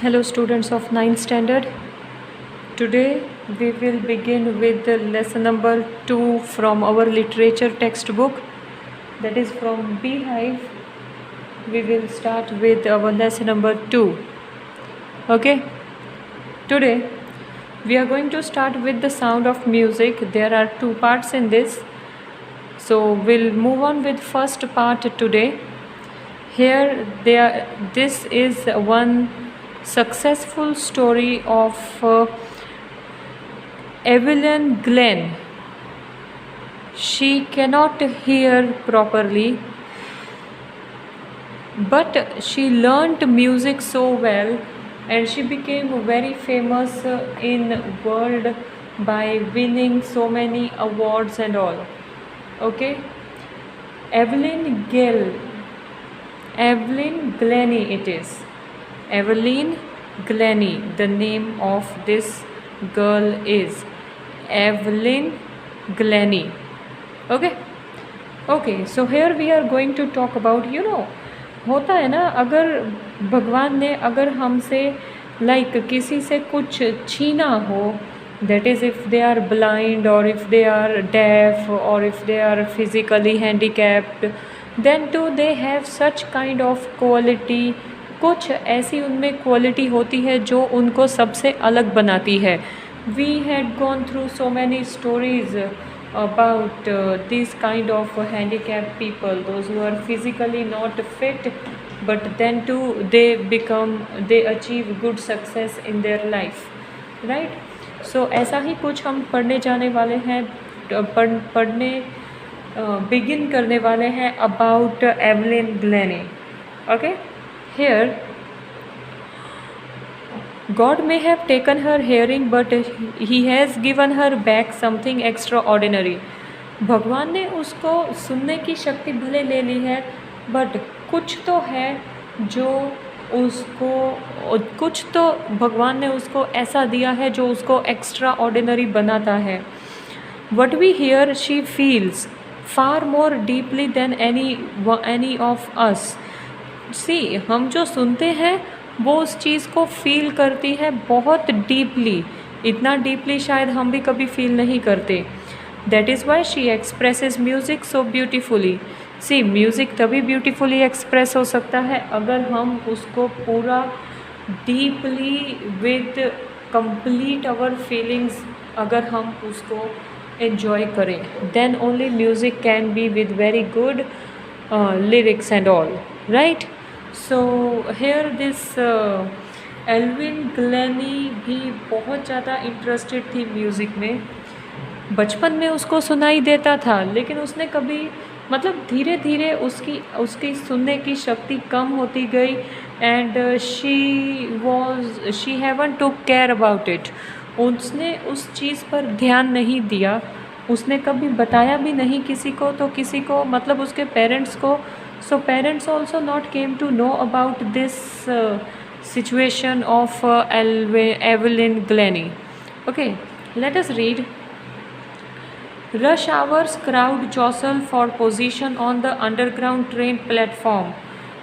Hello, students of ninth standard. Today we will begin with the lesson number 2 from our literature textbook, that is from Beehive. We will start with our lesson number 2. Okay, today we are going to start with the sound of music. There are 2 parts in this, so we'll move on with first part today. This is one successful story of Evelyn Glenn. She cannot hear properly, but she learnt music so well, and she became very famous in world by winning so many awards and all. Okay, Evelyn Glennie it is. Evelyn Glennie, the name of this girl is Evelyn Glennie. Okay, so here we are going to talk about, होता है ना, अगर भगवान ने अगर हमसे किसी से कुछ छीना हो, that is if they are blind or if they are deaf or if they are physically handicapped, then too they have such kind of quality. कुछ ऐसी उनमें क्वालिटी होती है जो उनको सबसे अलग बनाती है. We had gone through so many stories about these kind of handicapped people, those who are physically not fit, but then too they achieve good success in their life, right? So ऐसा ही कुछ हम पढ़ने जाने वाले हैं, पढ़ने begin करने वाले हैं about Evelyn Glennie. Okay, here God may have taken her hearing, but He has given her back something extraordinary. भगवान ने उसको सुनने की शक्ति भले ले ली है, बट कुछ तो है जो कुछ तो भगवान ने उसको ऐसा दिया है जो उसको एक्स्ट्रा ऑर्डिनरी बनाता है. What we hear she feels far more deeply than any of us. See, हम जो सुनते हैं वो उस चीज़ को फील करती है बहुत डीपली, इतना डीपली शायद हम भी कभी फील नहीं करते. That is why she expresses music so beautifully. See, music तभी ब्यूटीफुली एक्सप्रेस हो सकता है अगर हम उसको पूरा deeply with complete our feelings अगर हम उसको एन्जॉय करें, then only music can be with very good lyrics and all, right? So here this Evelyn Glennie भी बहुत ज़्यादा इंटरेस्टेड थी म्यूज़िक में. बचपन में उसको सुनाई देता था, लेकिन उसने कभी धीरे धीरे उसकी सुनने की शक्ति कम होती गई, and she haven't to care about it. उसने उस चीज़ पर ध्यान नहीं दिया, उसने कभी बताया भी नहीं किसी को, तो किसी को उसके पेरेंट्स को. So parents also not came to know about this situation of Evelyn Glennie. Okay, let us read. Rush hours crowd jostle for position on the underground train platform.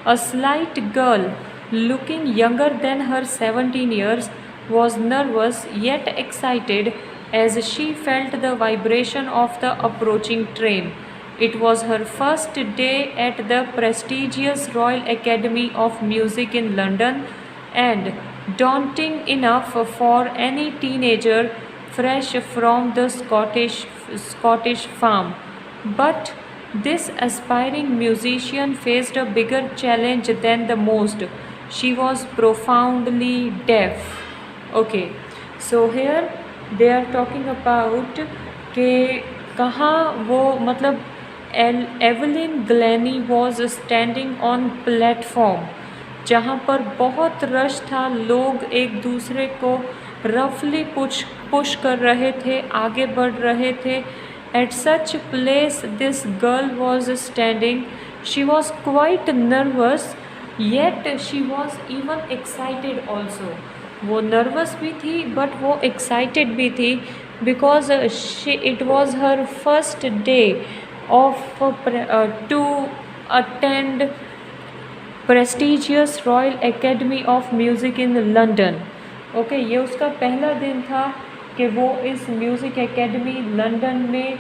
A slight girl, looking younger than her 17 years, was nervous yet excited as she felt the vibration of the approaching train. It was her first day at the prestigious Royal Academy of Music in London, and daunting enough for any teenager fresh from the Scottish farm. But this aspiring musician faced a bigger challenge than the most. She was profoundly deaf. Okay, so here they are talking about कि कहाँ वो Evelyn Glenny was standing on platform, जहाँ पर बहुत rush था, लोग एक दूसरे को रफली पुश कर रहे थे, आगे बढ़ रहे थे. At such place this girl was standing. She was quite nervous yet she was even excited also. वो नर्वस भी थी बट वो एक्साइटेड भी थी, because it was her first day of to attend prestigious royal Academy of music in London. Okay, ये उसका पहला दिन था कि वो इस म्यूज़िक एकेडमी लंदन में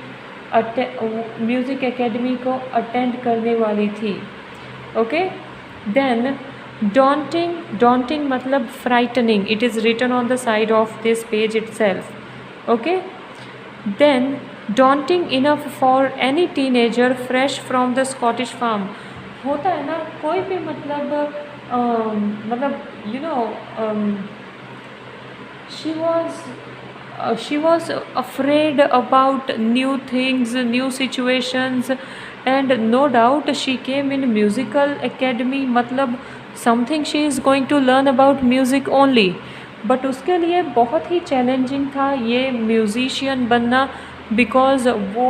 म्यूज़िक एकेडमी को अटेंड करने वाली थी। ओके, देन डॉन्टिंग मतलब frightening, it is written on the side of this page itself. Okay, then daunting enough for any teenager fresh from the Scottish farm। होता है ना, कोई भी मतलब you know she was afraid about new things, new situations, and no doubt she came in musical academy, मतलब something she is going to learn about music only, but उसके लिए बहुत ही चैलेंजिंग था ये म्यूज़िशियन बनना, बिकॉज़ वो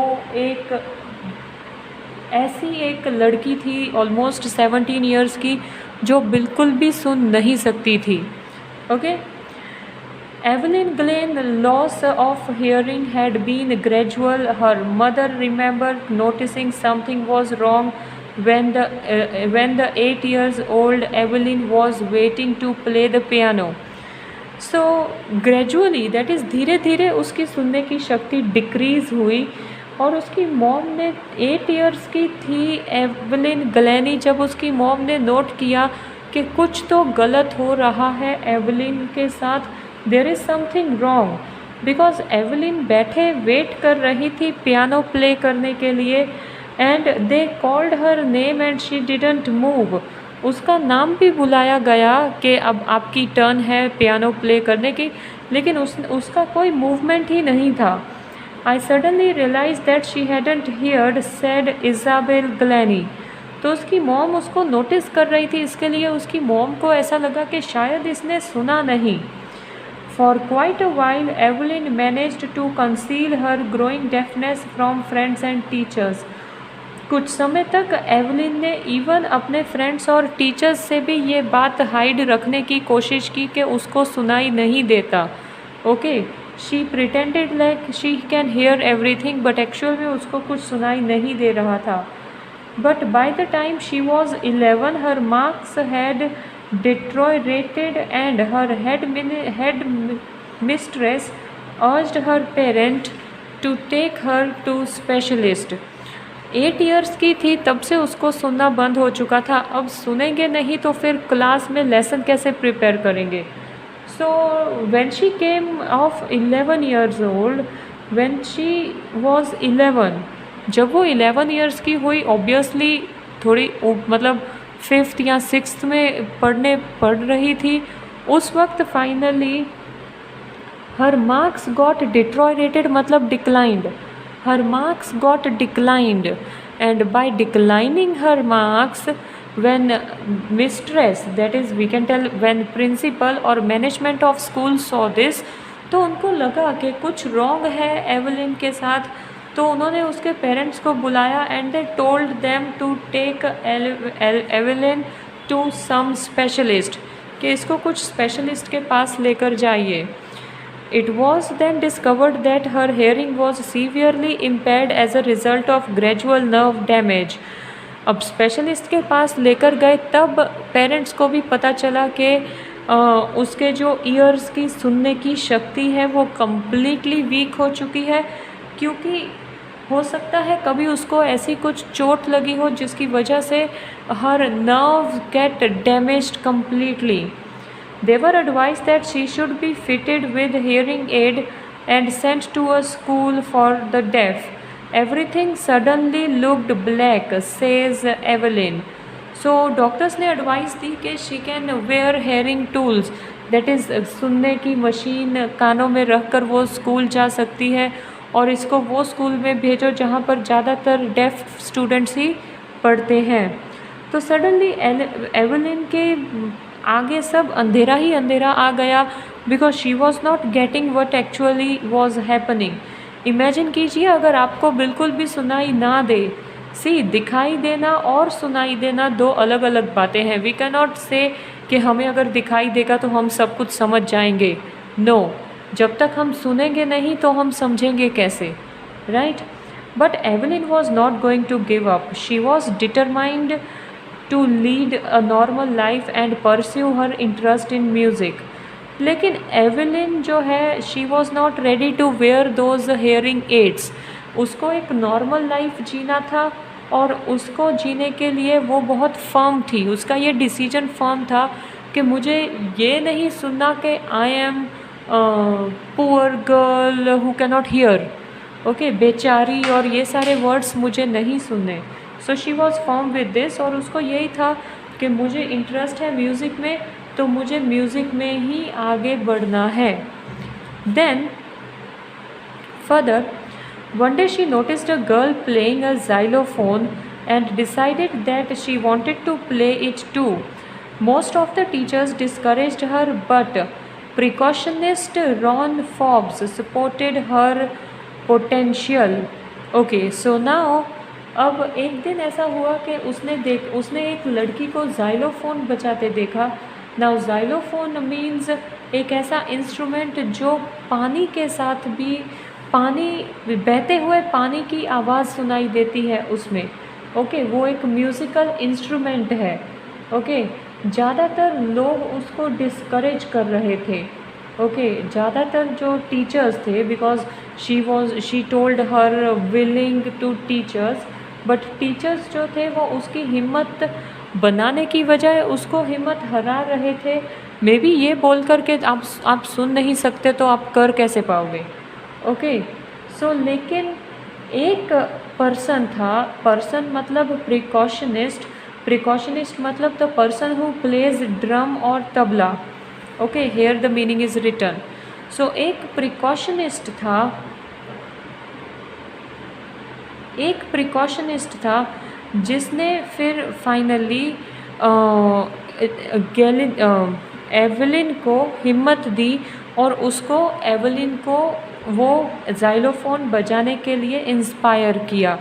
ऐसी एक लड़की थी ऑलमोस्ट 17 ईयर्स की जो बिल्कुल भी सुन नहीं सकती थी। Okay, Evelyn Glennie loss of hearing had been gradual. Her mother remember noticing something was wrong when the 8 years old Evelyn was waiting to play the piano। So gradually, that is धीरे धीरे उसकी सुनने की शक्ति decrease हुई, और उसकी mom ने 8 इयर्स की थी एवलिन ग्लेनी, जब उसकी मॉम ने नोट किया कि कुछ तो गलत हो रहा है एवलिन के साथ, there is something wrong, because Evelyn बैठे वेट कर रही थी पियानो प्ले करने के लिए, and they called her name and she didn't move. उसका नाम भी बुलाया गया कि अब आपकी टर्न है पियानो प्ले करने की, लेकिन उसका कोई मूवमेंट ही नहीं था। I suddenly realise that she hadn't heard, said Isabel Glennie. तो उसकी मॉम उसको नोटिस कर रही थी, इसके लिए उसकी मॉम को ऐसा लगा कि शायद इसने सुना नहीं। For quite a while Evelyn managed to conceal her growing deafness from friends and teachers. कुछ समय तक एवलिन ने इवन अपने फ्रेंड्स और टीचर्स से भी ये बात हाइड रखने की कोशिश की कि उसको सुनाई नहीं देता। Okay, she pretended like she can hear everything, but actual में उसको कुछ सुनाई नहीं दे रहा था। But by the time she was 11 her marks had deteriorated and her head mistress urged her parent to take her to specialist। 8 years की थी तब से उसको सुनना बंद हो चुका था, अब सुनेंगे नहीं तो फिर क्लास में लेसन कैसे प्रिपेयर करेंगे। So when she came of 11 years old, when she was 11, जब वो 11 इयर्स की हुई, ऑब्वियसली थोड़ी मतलब 5th या 6th में पढ़ रही थी उस वक्त, finally her marks got deteriorated मतलब declined. Her marks got declined, and by declining her marks, when mistress, that is we can tell when principal or management of school saw this, तो उनको लगा कि कुछ रॉन्ग है Evelyn के साथ, तो उन्होंने उसके पेरेंट्स को बुलाया and they told them to take Evelyn to some specialist, कि इसको कुछ स्पेशलिस्ट के पास लेकर जाइए। It was then discovered that her hearing was severely impaired as a result of gradual nerve damage। अब स्पेशलिस्ट के पास लेकर गए तब पेरेंट्स को भी पता चला कि उसके जो ईयर्स की सुनने की शक्ति है वो कम्प्लीटली वीक हो चुकी है, क्योंकि हो सकता है कभी उसको ऐसी कुछ चोट लगी हो जिसकी वजह से हर nerve get damaged completely. They were advised that she should be fitted with hearing aid and sent to a school for the deaf। Everything suddenly looked black, says Evelyn। So doctors ने advice दी कि she can wear hearing tools, that is सुनने की machine कानों में रख कर वो school जा सकती है, और इसको वो स्कूल में भेजो जहाँ पर ज़्यादातर डेफ स्टूडेंट्स ही पढ़ते हैं। तो सडनली एवलिन के आगे सब अंधेरा ही अंधेरा आ गया, because she was not getting what actually was happening. Imagine कीजिए अगर आपको बिल्कुल भी सुनाई ना दे। सी, दिखाई देना और सुनाई देना दो अलग अलग बातें हैं। वी कैन नॉट से कि हमें अगर दिखाई देगा तो हम सब कुछ समझ जाएंगे। नो, जब तक हम सुनेंगे नहीं तो हम समझेंगे कैसे, right? But Evelyn was not going to give up. She was determined to lead a normal life and pursue her interest in music. लेकिन एवेलिन जो है she was not ready to wear those hearing aids. उसको एक normal life जीना था और उसको जीने के लिए वो बहुत फर्म थी. उसका ये डिसीजन फर्म था कि मुझे ये नहीं सुनना कि I am poor girl who can not here. Okay, बेचारी और ये सारे वर्ड्स मुझे नहीं सुनने. So she was firm with this. और उसको यही था कि मुझे इंटरेस्ट है म्यूज़िक में तो मुझे म्यूज़िक में ही आगे बढ़ना है. Then further one day she noticed a girl playing a xylophone and decided that she wanted to play it too. Most of the teachers discouraged her, but percussionist Ron Forbes supported her potential. Okay, so now अब एक दिन ऐसा हुआ कि उसने एक लड़की को ज़ाइलोफ़ोन बजाते देखा. नाउ ज़ाइलोफ़ोन मीन्स एक ऐसा इंस्ट्रूमेंट जो पानी के साथ भी बहते हुए पानी की आवाज़ सुनाई देती है उसमें. ओके, वो एक म्यूज़िकल इंस्ट्रूमेंट है. ओके, ज़्यादातर लोग उसको डिस्करेज कर रहे थे. ओके, ज़्यादातर जो टीचर्स थे, because she told her willing to teachers, but teachers जो थे वो उसकी हिम्मत बनाने की बजाय उसको हिम्मत हरा रहे थे. मे बी ये बोल कर के आप सुन नहीं सकते तो आप कर कैसे पाओगे. ओके, सो लेकिन एक पर्सन मतलब प्रिकॉशनिस्ट मतलब the person who plays drum और tabla. Okay, here the meaning is written. So एक प्रिकॉशनिस्ट था जिसने फिर फाइनली एवेलिन को हिम्मत दी और उसको एवेलिन को वो ज़ाइलोफ़ोन बजाने के लिए इंस्पायर किया.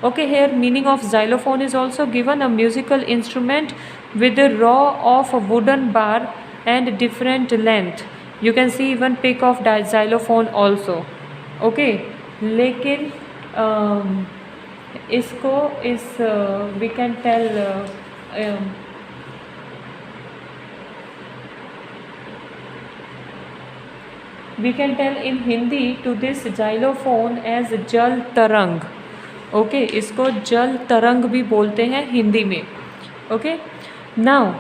Okay, here meaning of xylophone is also given a musical instrument with a raw of wooden bar and different length. You can see even pic of xylophone also. Okay, लेकिन इसको we can tell in Hindi to this xylophone as जल तरंग. Okay, इसको जल तरंग भी बोलते हैं हिंदी में. Okay, now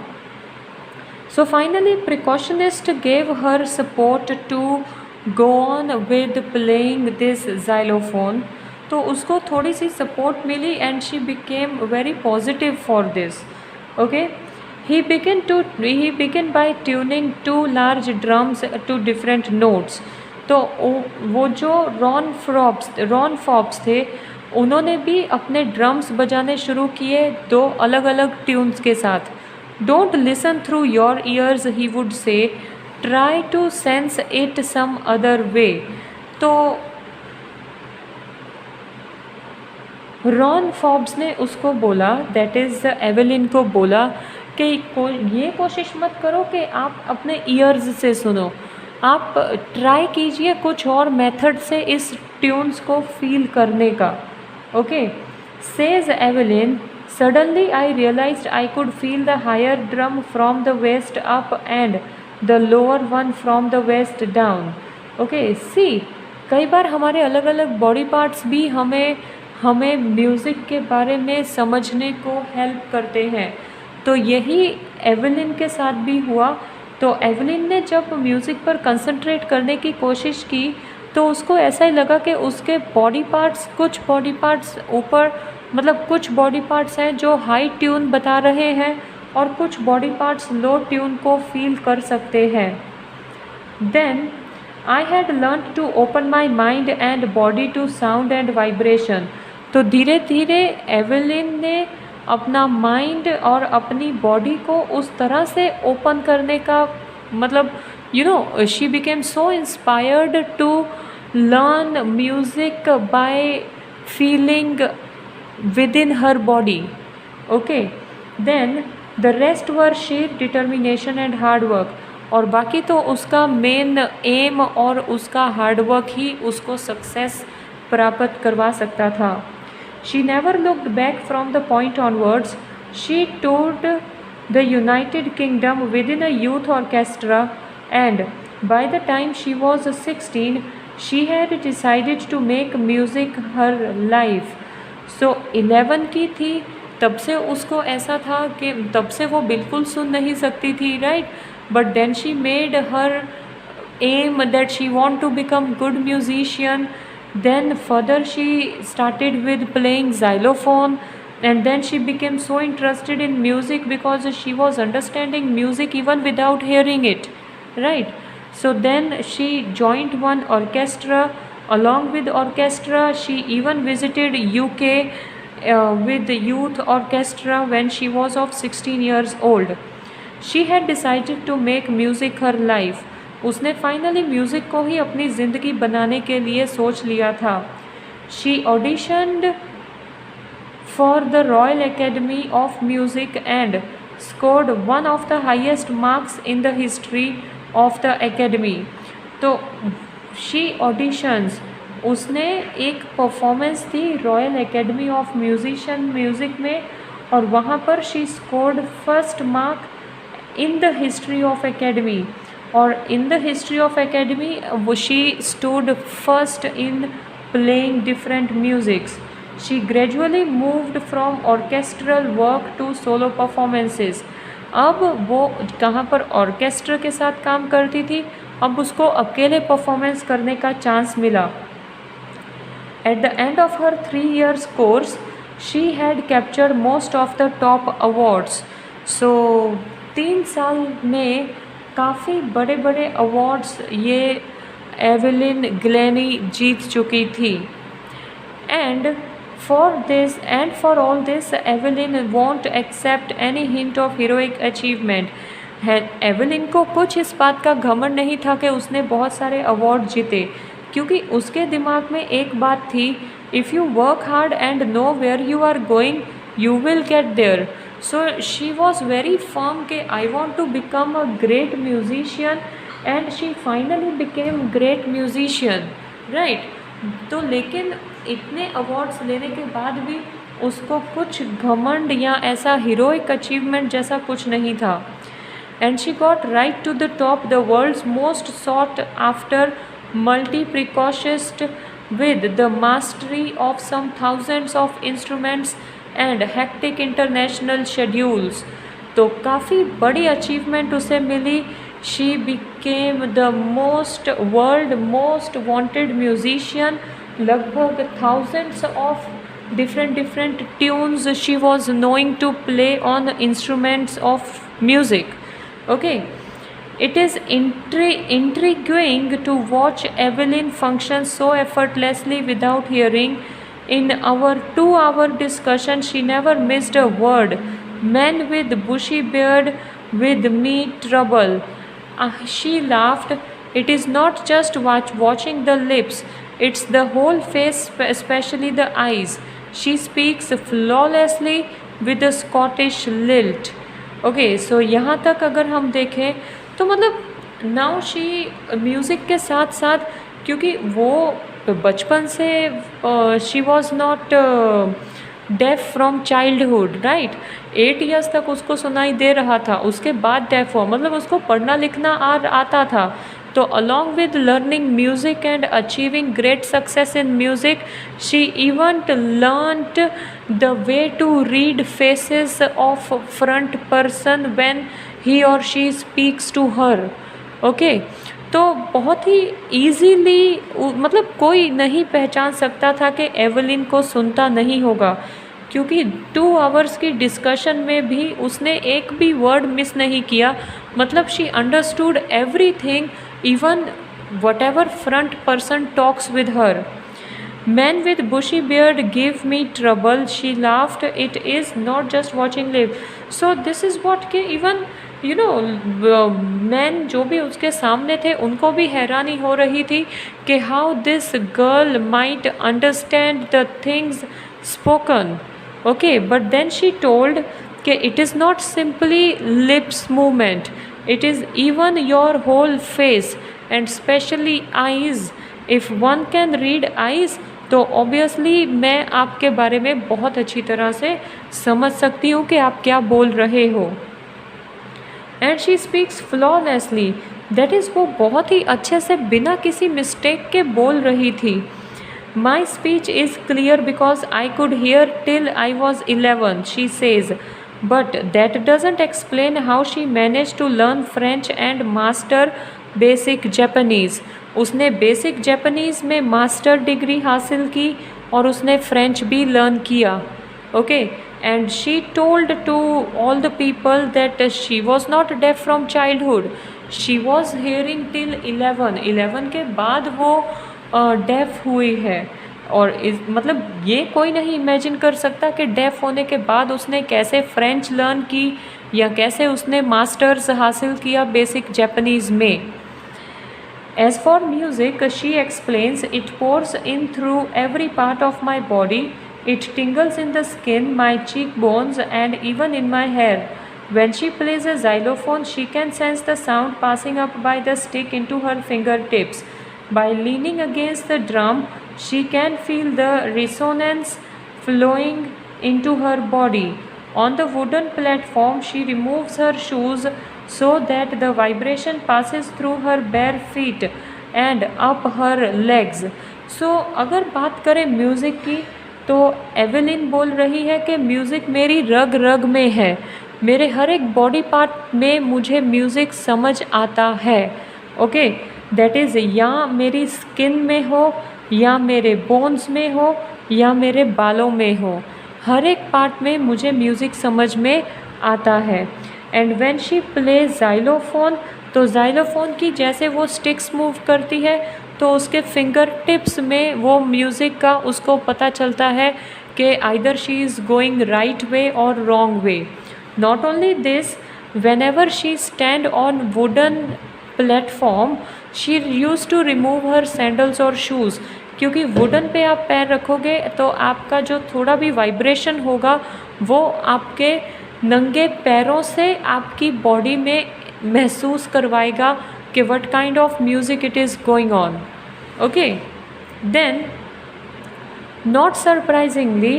so finally percussionist gave her support to go on with playing this xylophone. तो उसको थोड़ी सी सपोर्ट मिली and she became very positive for this. Okay, he began by tuning two large drums to different notes. तो वो जो Ron Forbes थे उन्होंने भी अपने ड्रम्स बजाने शुरू किए 2 अलग अलग ट्यून्स के साथ. Don't listen through your ears he would say, try to sense it some other way. तो रॉन फॉब्स ने उसको बोला, दैट इज़ एवेलिन को बोला कि ये कोशिश मत करो कि आप अपने ईयर्स से सुनो, आप ट्राई कीजिए कुछ और मेथड से इस ट्यून्स को फील करने का. Okay, says Evelyn, suddenly I realised I could feel the higher drum from the waist up and the lower one from the waist down. Okay, see कई बार हमारे अलग अलग बॉडी पार्ट्स भी हमें म्यूज़िक के बारे में समझने को हेल्प करते हैं. तो यही एवेलिन के साथ भी हुआ. तो एवेलिन ने जब म्यूज़िक पर कंसंट्रेट करने की कोशिश की तो उसको ऐसा ही लगा कि उसके कुछ बॉडी पार्ट्स ऊपर, मतलब कुछ बॉडी पार्ट्स हैं जो हाई ट्यून बता रहे हैं और कुछ बॉडी पार्ट्स लो ट्यून को फील कर सकते हैं. Then I had learn to open my mind and body to sound and vibration. तो धीरे धीरे एवेलिन ने अपना माइंड और अपनी बॉडी को उस तरह से ओपन करने का, मतलब she became so inspired to learn music by feeling with in her body. Okay, then the rest were sheer determination and hard work. और बाकी तो उसका मेन एम और उसका हार्डवर्क ही उसको सक्सेस प्राप्त करवा सकता था. She never looked back from the point onwards. She toured the United Kingdom within a youth orchestra, and by the time she was 16, she had decided to make music her life. So 11 की थी, तब से उसको ऐसा था कि तब से वो बिल्कुल सुन नहीं सकती थी, right? But then she made her aim that she want to become good musician. Then further she started with playing xylophone, and then she became so interested in music because she was understanding music even without hearing it, right? So then she joined one orchestra. Along with orchestra, she even visited UK with the youth orchestra when she was of 16 years old. She had decided to make music her life. उसने finally music को ही अपनी ज़िंदगी बनाने के लिए सोच लिया था. She auditioned for the Royal Academy of Music and scored one of the highest marks in the history of the academy. तो शी ऑडिशंस, उसने एक परफॉर्मेंस दी रॉयल एकेडमी ऑफ म्यूज़िक में, और वहाँ पर she scored first mark in the history of academy. और in the history of academy she stood first in playing different musics. She gradually moved from orchestral work to solo performances. अब वो कहाँ पर orchestra के साथ काम करती थी, अब उसको अकेले परफॉर्मेंस करने का चांस मिला. At the end of her 3 years course she had captured most of the top awards. So 3 साल में काफ़ी बड़े बड़े अवार्ड्स ये एवेलिन ग्लेनी जीत चुकी थी. And for all this Evelyn won't accept any hint of heroic achievement. Evelyn को कुछ इस बात का घमंड नहीं था कि उसने बहुत सारे अवार्ड जीते, क्योंकि उसके दिमाग में एक बात थी, if you work hard and know where you are going you will get there. So she was very firm कि I want to become a great musician, and she finally became great musician, right? तो लेकिन इतने awards लेने के बाद भी उसको कुछ घमंड या ऐसा हीरोइक अचीवमेंट जैसा कुछ नहीं था. And she got right to the top, the world's most sought after multi-percussionist with the mastery of some thousands of instruments and hectic international schedules. तो काफ़ी बड़ी अचीवमेंट उसे मिली. She became the world most wanted musician. लगभग thousands of different tunes she was knowing to play on instruments of music. Okay, it is intriguing to watch Evelyn function so effortlessly without hearing. In our 2-hour discussion, she never missed a word. Men with bushy beard with me trouble. She laughed. It is not just watching the lips, it's the whole face, especially the eyes. She speaks flawlessly with a Scottish lilt. Okay, so यहाँ तक अगर हम देखें तो मतलब now she music के साथ साथ, क्योंकि वो बचपन से she was not deaf from childhood, right? 8 years तक उसको सुनाई दे रहा था, उसके बाद डेफ हुआ, मतलब उसको पढ़ना लिखना आता था. तो along with learning music and achieving great success in music, she even learned the way to read faces of front person when he और she speaks to her. Okay, तो बहुत ही ईजीली, मतलब कोई नहीं पहचान सकता था कि एवेलिन को सुनता नहीं होगा, क्योंकि 2 hours की डिस्कशन में भी उसने एक भी वर्ड मिस नहीं किया. मतलब she understood everything, even whatever front person talks with her. Men with bushy beard give me trouble, she laughed. It is not just watching live. So this is what के even man जो भी उसके सामने थे उनको भी हैरानी हो रही थी कि how this girl might understand the things spoken. Okay, but then she told कि it is not simply lips movement, it is even your whole face and specially eyes. If one can read eyes, तो obviously मैं आपके बारे में बहुत अच्छी तरह से समझ सकती हूँ कि आप क्या बोल रहे हो। And she speaks flawlessly, that is वो बहुत ही अच्छे से बिना किसी मिस्टेक के बोल रही थी। My speech is clear because I could hear till I was 11, she says. But that doesn't explain how she managed to learn French and master basic Japanese. उसने बेसिक जापानीज़ में मास्टर डिग्री हासिल की और उसने French भी learn किया। Okay, and she told to all the people that she was not deaf from childhood, she was hearing till 11 के बाद वो डेफ हुई है। और मतलब ये कोई नहीं इमेजिन कर सकता कि डेफ होने के बाद उसने कैसे फ्रेंच लर्न की या कैसे उसने मास्टर्स हासिल किया बेसिक जापानीज़ में। As for music, she explains, it pours in through every part of my body. It tingles in the skin, my cheekbones, and even in my hair. When she plays a xylophone, she can sense the sound passing up by the stick into her fingertips. By leaning against the drum, she can feel the resonance flowing into her body. On the wooden platform, she removes her shoes so that the vibration passes through her bare feet and up her legs. So अगर बात करें music की तो Evelyn बोल रही है कि music मेरी रग रग में है, मेरे हर एक बॉडी पार्ट में मुझे म्यूज़िक समझ आता है। ओके, दैट इज़ या मेरी स्किन में हो या मेरे बोन्स में हो या मेरे बालों में हो, हर एक पार्ट में मुझे म्यूज़िक समझ में आता है। And when she play xylophone, तो ज़ाइलोफ़ोन की जैसे वो स्टिक्स मूव करती है तो उसके फिंगर टिप्स में वो म्यूज़िक का उसको पता चलता है कि either she is going right way और wrong way. Not only this, whenever she stand on wooden platform, she used to remove her sandals or shoes. क्योंकि वुडन पे आप पैर रखोगे तो आपका जो थोड़ा भी वाइब्रेशन होगा वो आपके नंगे पैरों से आपकी बॉडी में महसूस करवाएगा कि what kind of music it is going on. Okay, then not surprisingly,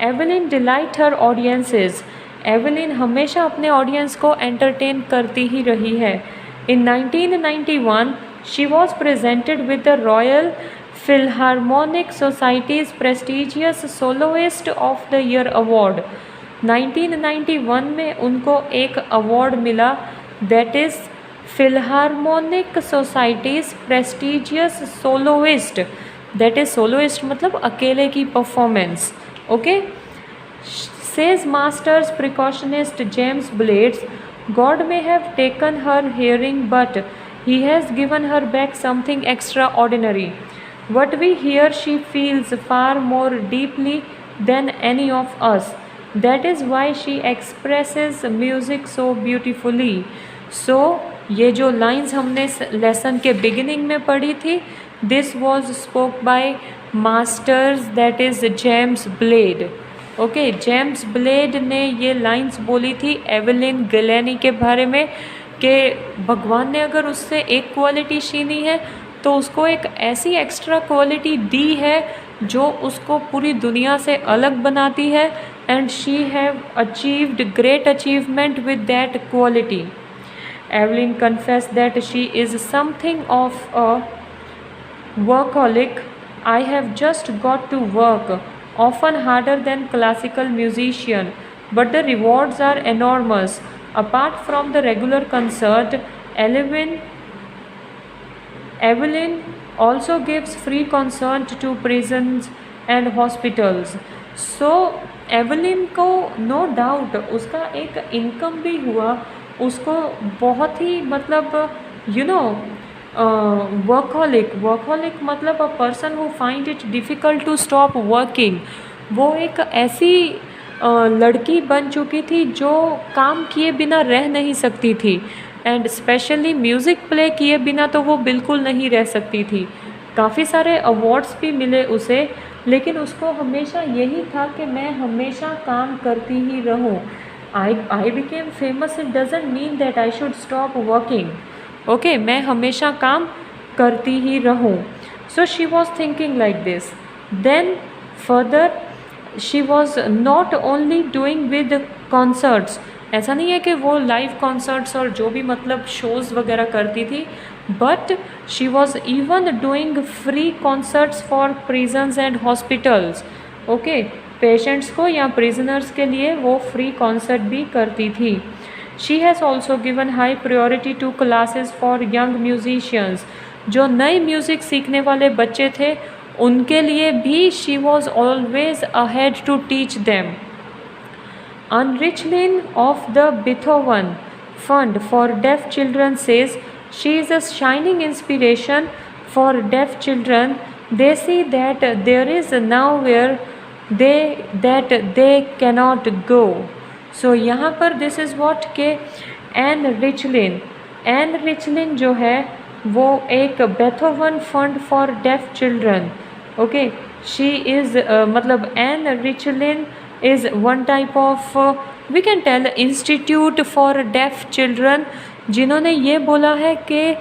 Evelyn delight her audiences. Evelyn हमेशा अपने ऑडियंस को एंटरटेन करती ही रही है। In 1991 she was presented with the Royal Philharmonic Society's prestigious soloist of the year award. 1991 में उनको एक अवार्ड मिला, that is Philharmonic Society's prestigious soloist. That is soloist मतलब अकेले की performance. Okay, says Masters percussionist James Blades, God may have taken her hearing, but He has given her back something extraordinary. What we hear she feels far more deeply than any of us. That is why she expresses music so beautifully. So ये जो lines हमने lesson के beginning में पढ़ी थी, this was spoke by masters, that is James Blade. Okay, James Blade ने ये lines बोली थी एवेलिन गिलेनी के बारे में कि भगवान ने अगर उससे एक क्वालिटी छीनी है तो उसको एक ऐसी एक्स्ट्रा क्वालिटी दी है जो उसको पूरी दुनिया से अलग बनाती है, and she have achieved great achievement with that quality. Evelyn confess that she is something of a workaholic. I have just got to work, often harder than classical musician, but the rewards are enormous. Apart from the regular concert, Evelyn also gives free concert to prisons and hospitals. So Evelyn को no doubt उसका एक income भी हुआ, उसको बहुत ही मतलब workaholic मतलब a person who find it difficult to stop working. वो एक ऐसी लड़की बन चुकी थी जो काम किए बिना रह नहीं सकती थी, एंड स्पेशली म्यूज़िक प्ले किए बिना तो वो बिल्कुल नहीं रह सकती थी। काफ़ी सारे अवार्ड्स भी मिले उसे, लेकिन उसको हमेशा यही था कि मैं हमेशा काम करती ही रहूं। I became famous, it doesn't mean that I should stop working. Okay, मैं हमेशा काम करती ही रहूं। So she was thinking like this. Then further she was not only doing with concerts, ऐसा नहीं है कि वो लाइव कॉन्सर्ट्स और जो भी मतलब शोज़ वगैरह करती थी, but she was even doing free concerts for prisons and hospitals. Okay, patients को या प्रिजनर्स के लिए वो फ्री कॉन्सर्ट भी करती थी। She has also given high priority to classes for young musicians, जो नए म्यूज़िक सीखने वाले बच्चे थे उनके लिए भी she was always ahead to teach them. Ann Richlin of the Beethoven fund for deaf children says she is a shining inspiration for deaf children. They see that there is now where they cannot go. So यहाँ पर this is what के Ann Richlin जो है वो एक Beethoven fund for deaf children. Okay, she is मतलब Ann Richlin is one type of we can tell institute for deaf children, जिन्होंने ये बोला है कि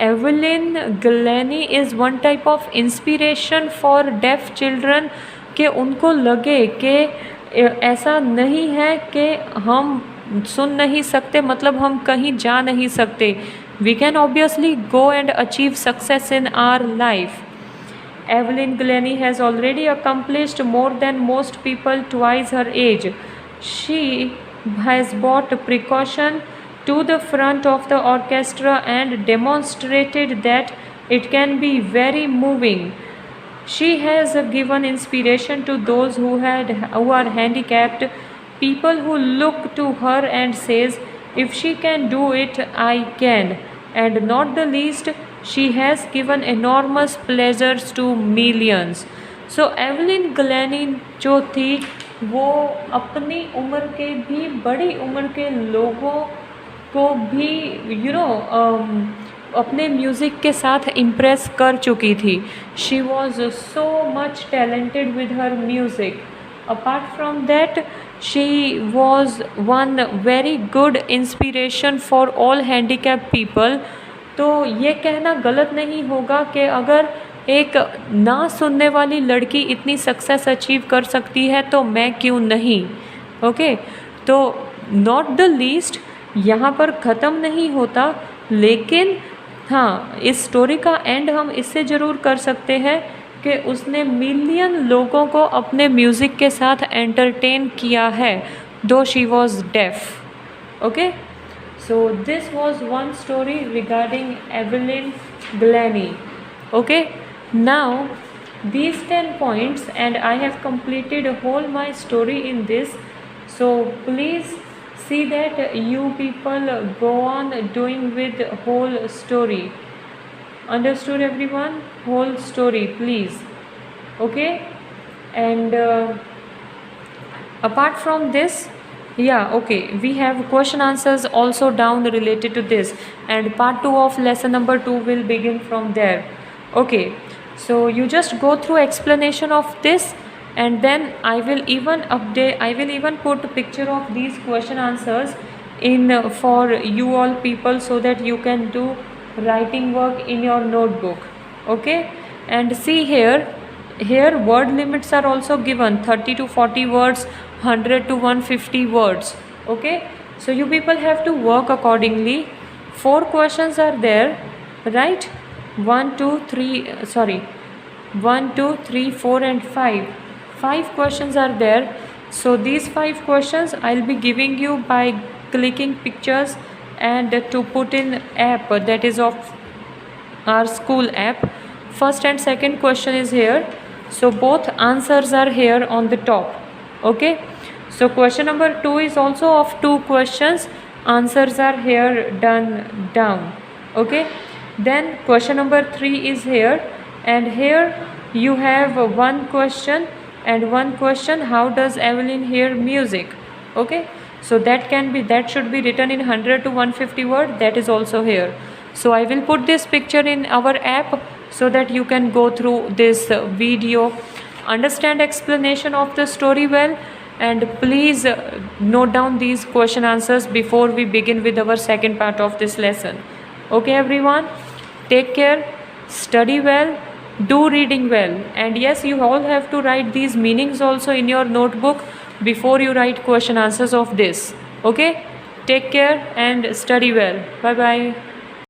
Evelyn Glennie is one type of inspiration for deaf children, कि उनको लगे कि ऐसा नहीं है कि हम सुन नहीं सकते, मतलब हम कहीं जा नहीं सकते, we can obviously go and achieve success in our life. Evelyn Glennie has already accomplished more than most people twice her age. She has brought precaution to the front of the orchestra and demonstrated that it can be very moving. She has given inspiration to those who are handicapped, people who look to her and says, if she can do it, I can. And not the least, she has given enormous pleasures to millions. So Evelyn Glennie जो थी वो अपनी उम्र के भी बड़ी उम्र के लोगों को भी अपने म्यूज़िक के साथ इम्प्रेस कर चुकी थी। She was so much talented with her music. Apart from that she was one very good inspiration for all handicap people. तो ये कहना गलत नहीं होगा कि अगर एक ना सुनने वाली लड़की इतनी सक्सेस अचीव कर सकती है तो मैं क्यों नहीं। ओके, तो नॉट द लीस्ट यहाँ पर ख़त्म नहीं होता, लेकिन हाँ, इस स्टोरी का एंड हम इससे ज़रूर कर सकते हैं कि उसने मिलियन लोगों को अपने म्यूज़िक के साथ एंटरटेन किया है, दो she was def. Okay, so this was one story regarding Evelyn Glennie. Okay, now these 10 points and I have completed whole my story in this, so please see that you people go on doing with whole story. Understood everyone? Whole story please. Okay, and apart from this, yeah, okay, we have question answers also down related to this, and part 2 of lesson number 2 will begin from there. Okay, so you just go through explanation of this, and then I will even put a picture of these question answers in for you all people, so that you can do writing work in your notebook. Okay, and see here word limits are also given, 30 to 40 words, 100 to 150 words. Okay, so you people have to work accordingly. 4 questions are there, right? 1 2 3 4 and 5 questions are there. So these 5 questions I'll be giving you by clicking pictures and to put in app, that is of our school app. First and second question is here, so both answers are here on the top. Okay, so question number 2 is also of 2 questions, answers are here done down. Okay, then question number 3 is here, and here you have one question and one question, how does Evelyn hear music? Okay, so that should be written in 100 to 150 word, that is also here. So I will put this picture in our app so that you can go through this video, understand explanation of the story well, and please note down these question answers before we begin with our second part of this lesson. Okay everyone, take care, study well, Do reading well, and yes, you all have to write these meanings also in your notebook before you write question answers of this. Okay, take care and study well. Bye bye.